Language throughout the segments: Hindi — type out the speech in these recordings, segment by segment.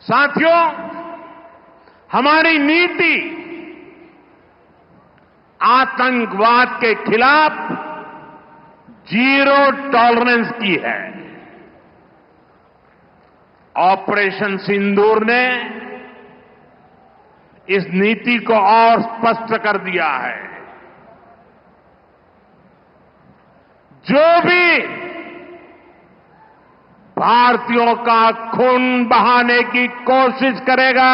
साथियों, हमारी नीति आतंकवाद के खिलाफ जीरो टॉलरेंस की है। ऑपरेशन सिंदूर ने इस नीति को और स्पष्ट कर दिया है। जो भी भारतीयों का खून बहाने की कोशिश करेगा,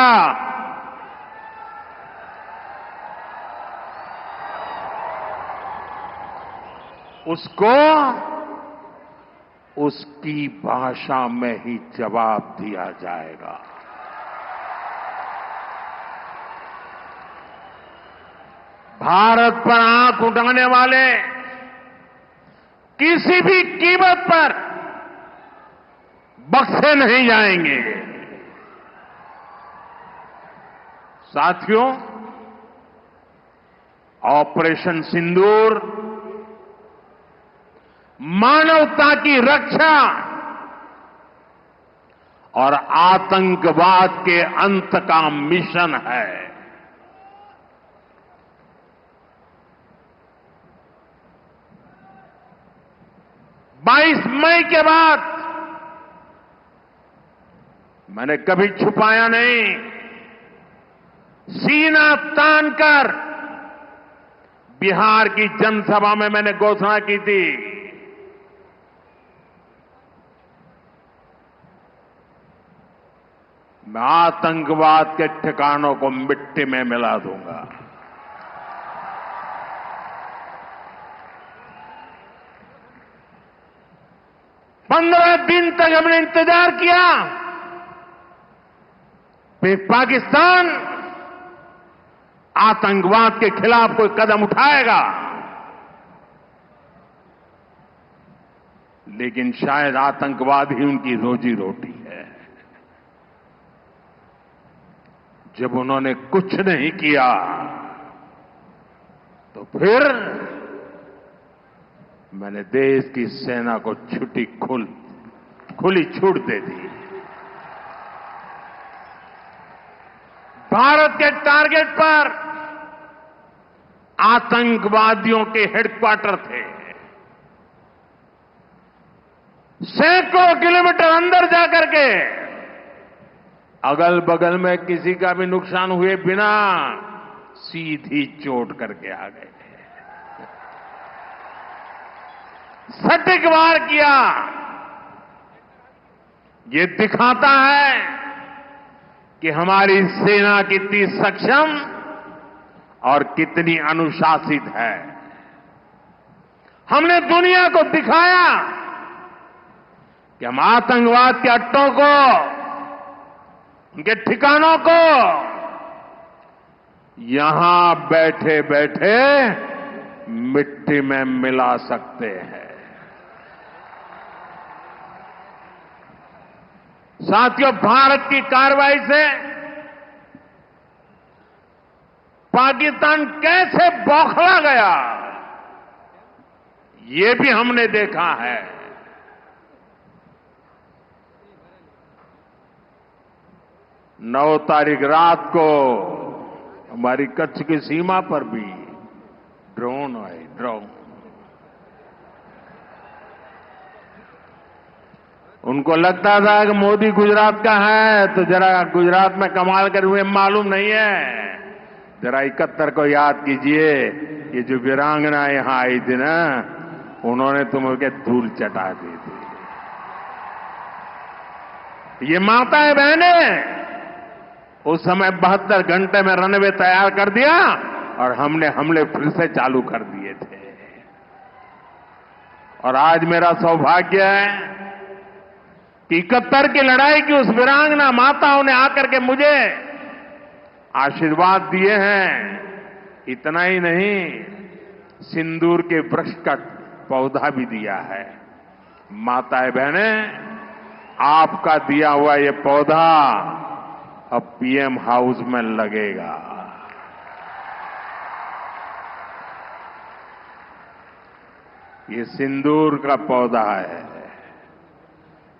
उसको उसकी भाषा में ही जवाब दिया जाएगा। भारत पर आंख उठाने वाले किसी भी कीमत पर बख्शे नहीं जाएंगे। साथियों, ऑपरेशन सिंदूर मानवता की रक्षा और आतंकवाद के अंत का मिशन है। 22 मई के बाद मैंने कभी छुपाया नहीं, सीना तानकर बिहार की जनसभा में मैंने घोषणा की थी, मैं आतंकवाद के ठिकानों को मिट्टी में मिला दूंगा। पंद्रह दिन तक हमने इंतजार किया, फिर पाकिस्तान आतंकवाद के खिलाफ कोई कदम उठाएगा, लेकिन शायद आतंकवाद ही उनकी रोजी रोटी है। जब उन्होंने कुछ नहीं किया तो फिर मैंने देश की सेना को खुली छूट दे दी। भारत के टारगेट पर आतंकवादियों के हेडक्वार्टर थे। सैकड़ों किलोमीटर अंदर जाकर के अगल बगल में किसी का भी नुकसान हुए बिना सीधी चोट करके आ गए। सटीक वार किया। ये दिखाता है कि हमारी सेना कितनी सक्षम और कितनी अनुशासित है। हमने दुनिया को दिखाया कि हम आतंकवाद के अड्डों को, उनके ठिकानों को यहां बैठे बैठे मिट्टी में मिला सकते हैं। साथियों, भारत की कार्रवाई से पाकिस्तान कैसे बौखला गया, ये भी हमने देखा है। 9 तारीख रात को हमारी कच्छ की सीमा पर भी ड्रोन आए, ड्रोन। उनको लगता था कि मोदी गुजरात का है तो जरा गुजरात में कमाल कर हुए मालूम नहीं है। जरा 71 को याद कीजिए, ये जो वीरांगना यहां आई थी ना, उन्होंने तुमके धूल चटा दी थी। ये माताएं बहनें उस समय 72 घंटे में रनवे तैयार कर दिया और हमने हमले फिर से चालू कर दिए थे। और आज मेरा सौभाग्य है कि 71 की लड़ाई की उस वीरांगना माताओं ने आकर के मुझे आशीर्वाद दिए हैं। इतना ही नहीं, सिंदूर के वृक्ष का पौधा भी दिया है। माताएं बहनें, आपका दिया हुआ ये पौधा अब पीएम हाउस में लगेगा। ये सिंदूर का पौधा है,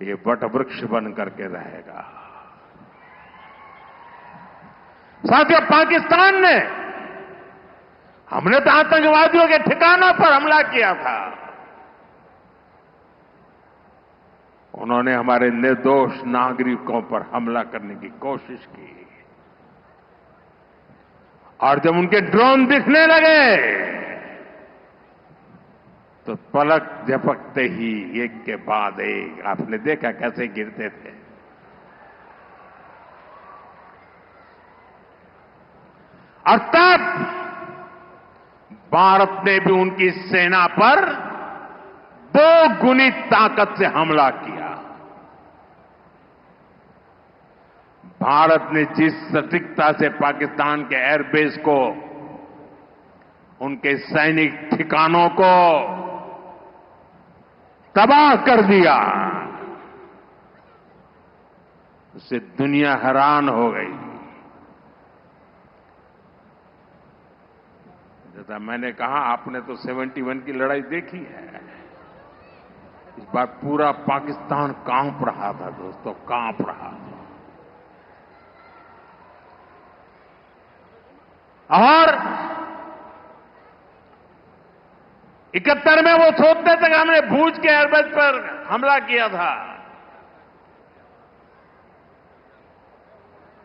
ये वट वृक्ष बन करके रहेगा। साथियों, पाकिस्तान ने हमने तो आतंकवादियों के ठिकानों पर हमला किया था, उन्होंने हमारे निर्दोष नागरिकों पर हमला करने की कोशिश की। और जब उनके ड्रोन दिखने लगे तो पलक झपकते ही एक के बाद एक आपने देखा कैसे गिरते थे। और तब भारत ने भी उनकी सेना पर 2 गुनी ताकत से हमला किया। भारत ने जिस सटीकता से पाकिस्तान के एयरबेस को, उनके सैनिक ठिकानों को तबाह कर दिया, उससे दुनिया हैरान हो गई। जैसा मैंने कहा, आपने तो 71 की लड़ाई देखी है। इस बार पूरा पाकिस्तान कांप रहा था दोस्तों, कांप रहा था। और 71 में वो सोचते थे कि हमने भूज के एयरबेस पर हमला किया था,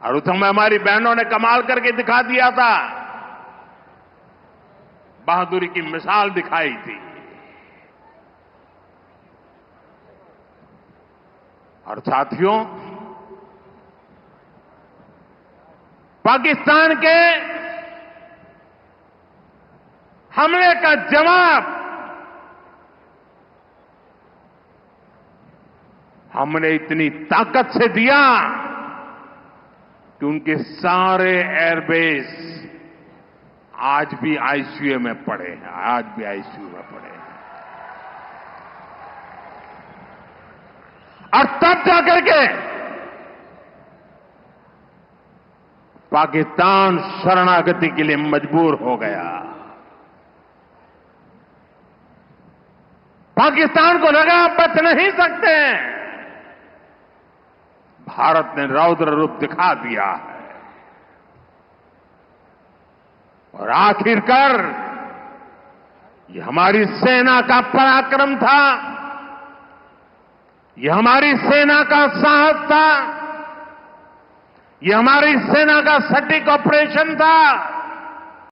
और उस समय हमारी बहनों ने कमाल करके दिखा दिया था, बहादुरी की मिसाल दिखाई थी। और साथियों, पाकिस्तान के हमले का जवाब हमने इतनी ताकत से दिया कि उनके सारे एयरबेस आज भी आईसीयू में पड़े हैं, आज भी आईसीयू में पड़े हैं। और तब जाकर के पाकिस्तान शरणागति के लिए मजबूर हो गया। पाकिस्तान को लगा बच नहीं सकते, भारत ने रौद्र रूप दिखा दिया है। और आखिरकार ये हमारी सेना का पराक्रम था, ये हमारी सेना का साहस था, ये हमारी सेना का सटीक ऑपरेशन था।